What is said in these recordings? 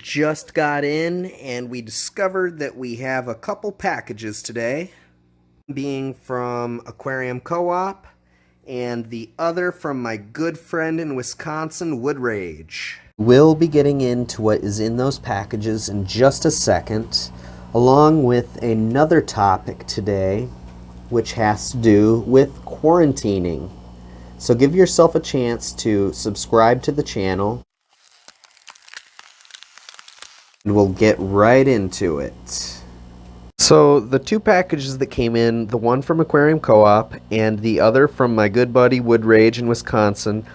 Just got in and we discovered that we have a couple packages today, being from Aquarium Co-op and the other from my good friend in Wisconsin, Wood Rage. We'll be getting into what is in those packages in just a second, along with another topic today, which has to do with quarantining. So give yourself a chance to subscribe to the channel, and we'll get right into it. So the two packages that came in, the one from Aquarium Co-op and the other from my good buddy Wood Rage in Wisconsin,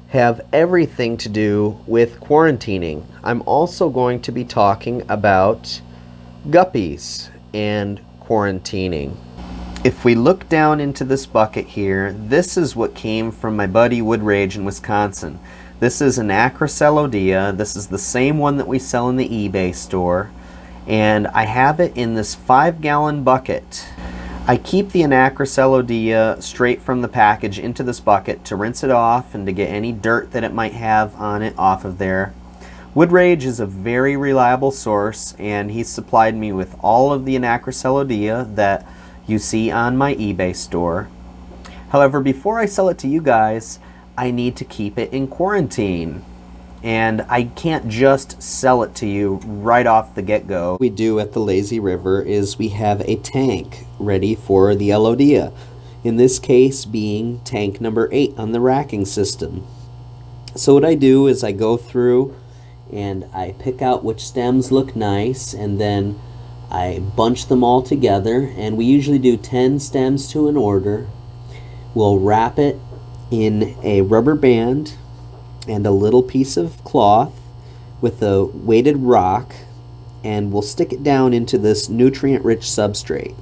have everything to do with quarantining. I'm also going to be talking about guppies and quarantining. If we look down into this bucket here, this is what came from my buddy Wood Rage in Wisconsin. This is an Acrocell Odia. This is the same one that we sell in the eBay store. And I have it in this 5-gallon bucket. I keep the Acrocell Odia straight from the package into this bucket to rinse it off and to get any dirt that it might have on it off of there. Wood Rage is a very reliable source, and he's supplied me with all of the Acrocell Odia that you see on my eBay store. However, before I sell it to you guys, I need to keep it in quarantine, and I can't just sell it to you right off the get-go. What we do at the Lazy River is we have a tank ready for the Odia, in this case being tank number 8 on the racking system. So what I do is I go through and I pick out which stems look nice, and then I bunch them all together, and we usually do 10 stems to an order. We'll wrap it in a rubber band and a little piece of cloth with a weighted rock, and we'll stick it down into this nutrient-rich substrate.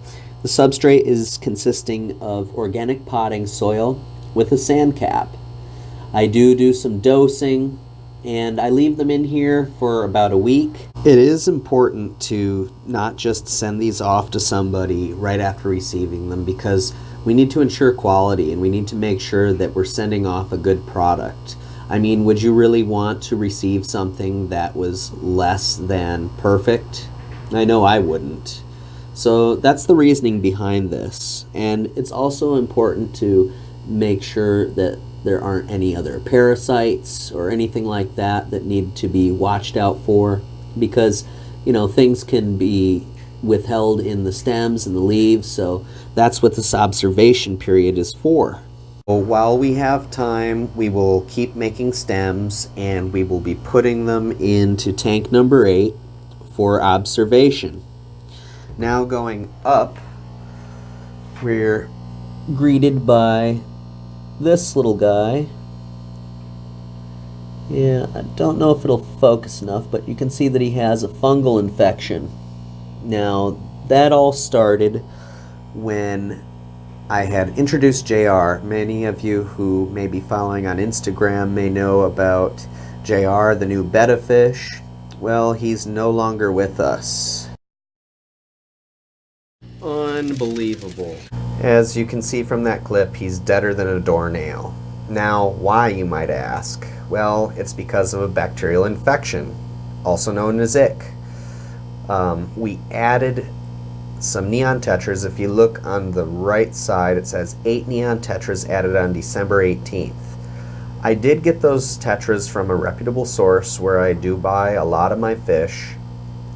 The substrate is consisting of organic potting soil with a sand cap. I do some dosing, and I leave them in here for about a week. It is important to not just send these off to somebody right after receiving them, because we need to ensure quality, and we need to make sure that we're sending off a good product. I mean, would you really want to receive something that was less than perfect? I know I wouldn't. So that's the reasoning behind this. And it's also important to make sure that there aren't any other parasites or anything like that that need to be watched out for, because, you know, things can be withheld in the stems and the leaves, so that's what this observation period is for. Well, while we have time, we will keep making stems, and we will be putting them into tank number 8 for observation. Now going up, we're greeted by this little guy. Yeah, I don't know if it'll focus enough, but you can see that he has a fungal infection. Now, that all started when I had introduced JR. Many of you who may be following on Instagram may know about JR, the new betta fish. Well, he's no longer with us. Unbelievable. As you can see from that clip, he's deader than a doornail. Now, why, you might ask? Well, it's because of a bacterial infection, also known as ick. We added some neon tetras. If you look on the right side, it says 8 neon tetras added on December 18th. I did get those tetras from a reputable source where I do buy a lot of my fish,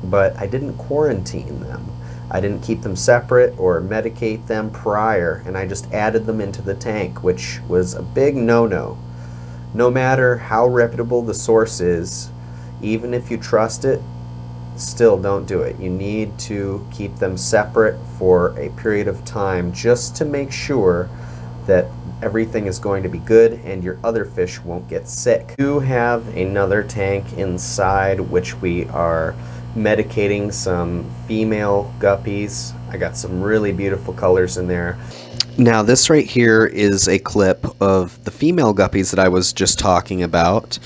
but I didn't quarantine them. I didn't keep them separate or medicate them prior, and I just added them into the tank, which was a big no-no. No matter how reputable the source is, even if you trust it, still don't do it. You need to keep them separate for a period of time just to make sure that everything is going to be good and your other fish won't get sick. We do have another tank inside which we are medicating some female guppies. I got some really beautiful colors in there. Now this right here is a clip of the female guppies that I was just talking about.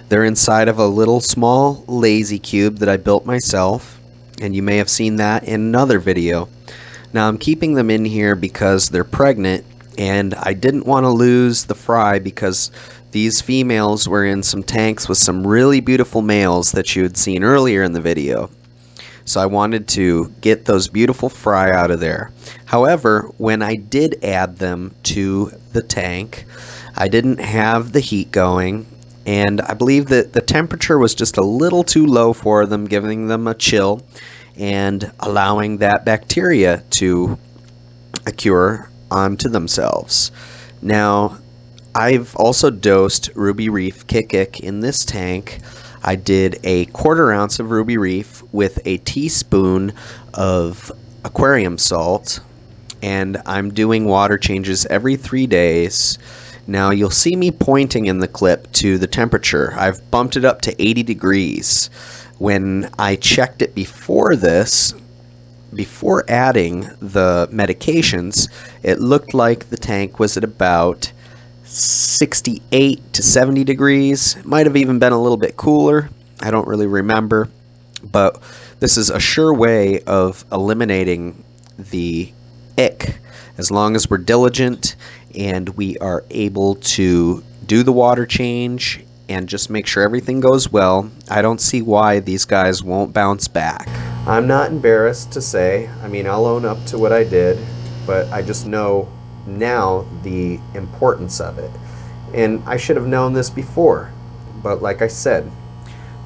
They're inside of a little small lazy cube that I built myself, and you may have seen that in another video. Now I'm keeping them in here because they're pregnant, and I didn't want to lose the fry because These females were in some tanks with some really beautiful males that you had seen earlier in the video. So I wanted to get those beautiful fry out of there. However, when I did add them to the tank, I didn't have the heat going, and I believe that the temperature was just a little too low for them, giving them a chill and allowing that bacteria to occur onto themselves. Now, I've also dosed Ruby Reef Hickock in this tank. I did a 1/4 ounce of Ruby Reef with a teaspoon of aquarium salt, and I'm doing water changes every 3 days. Now you'll see me pointing in the clip to the temperature. I've bumped it up to 80 degrees. When I checked it before this, before adding the medications, it looked like the tank was at about 68 to 70 degrees. It might have even been a little bit cooler. I don't really remember. But this is a sure way of eliminating the ick as long as we're diligent and we are able to do the water change and just make sure everything goes well. I don't see why these guys won't bounce back. I'm not embarrassed to say, I mean, I'll own up to what I did, but I just know now the importance of it. And I should have known this before, but like I said,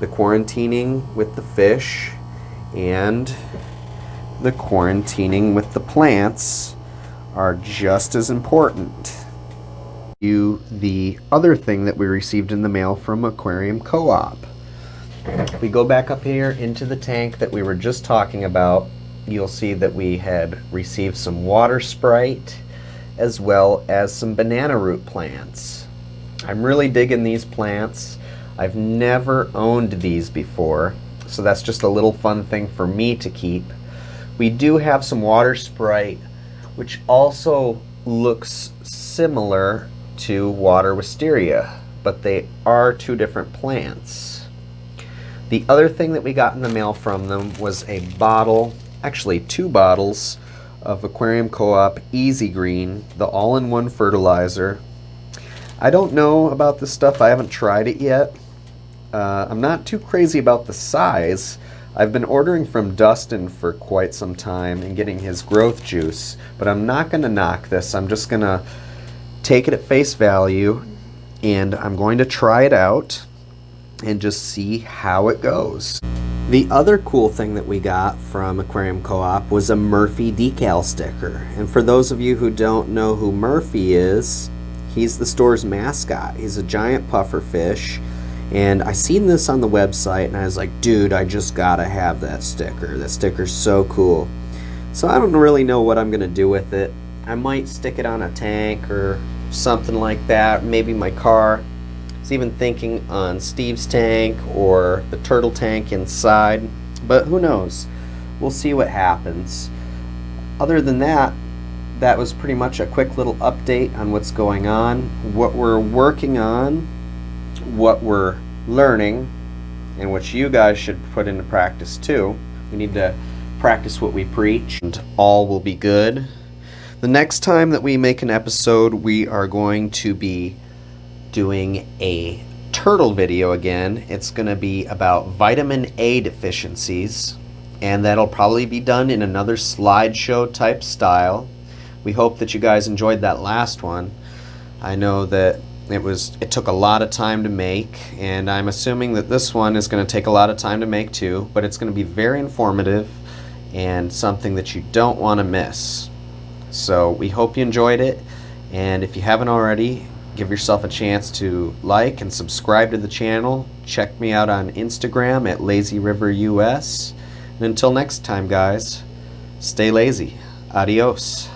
the quarantining with the fish and the quarantining with the plants are just as important. The other thing that we received in the mail from Aquarium Co-op. If we go back up here into the tank that we were just talking about, you'll see that we had received some water sprite as well as some banana root plants. I'm really digging these plants. I've never owned these before, so that's just a little fun thing for me to keep. We do have some water sprite, which also looks similar to water wisteria, but they are two different plants. The other thing that we got in the mail from them was a bottle, actually 2 bottles, of Aquarium Co-op Easy Green, the all-in-one fertilizer. I don't know about this stuff. I haven't tried it yet. I'm not too crazy about the size. I've been ordering from Dustin for quite some time and getting his growth juice, but I'm not going to knock this. I'm just going to take it at face value, and I'm going to try it out and just see how it goes. The other cool thing that we got from Aquarium Co-op was a Murphy decal sticker. And for those of you who don't know who Murphy is, he's the store's mascot. He's a giant puffer fish. And I seen this on the website and I was like, dude, I just gotta have that sticker. That sticker's so cool. So I don't really know what I'm gonna do with it. I might stick it on a tank or something like that, maybe my car. I was even thinking on Steve's tank or the turtle tank inside, but who knows? We'll see what happens. Other than that, that was pretty much a quick little update on what's going on, what we're working on, what we're learning, and what you guys should put into practice too. We need to practice what we preach, and all will be good. The next time that we make an episode, we are going to be doing a turtle video again. It's going to be about vitamin A deficiencies, and that'll probably be done in another slideshow type style. We hope that you guys enjoyed that last one. I know that it took a lot of time to make, and I'm assuming that this one is going to take a lot of time to make too, but it's going to be very informative and something that you don't want to miss. So we hope you enjoyed it, and if you haven't already, give yourself a chance to like and subscribe to the channel. Check me out on Instagram at LazyRiverUS. And until next time, guys, stay lazy. Adios.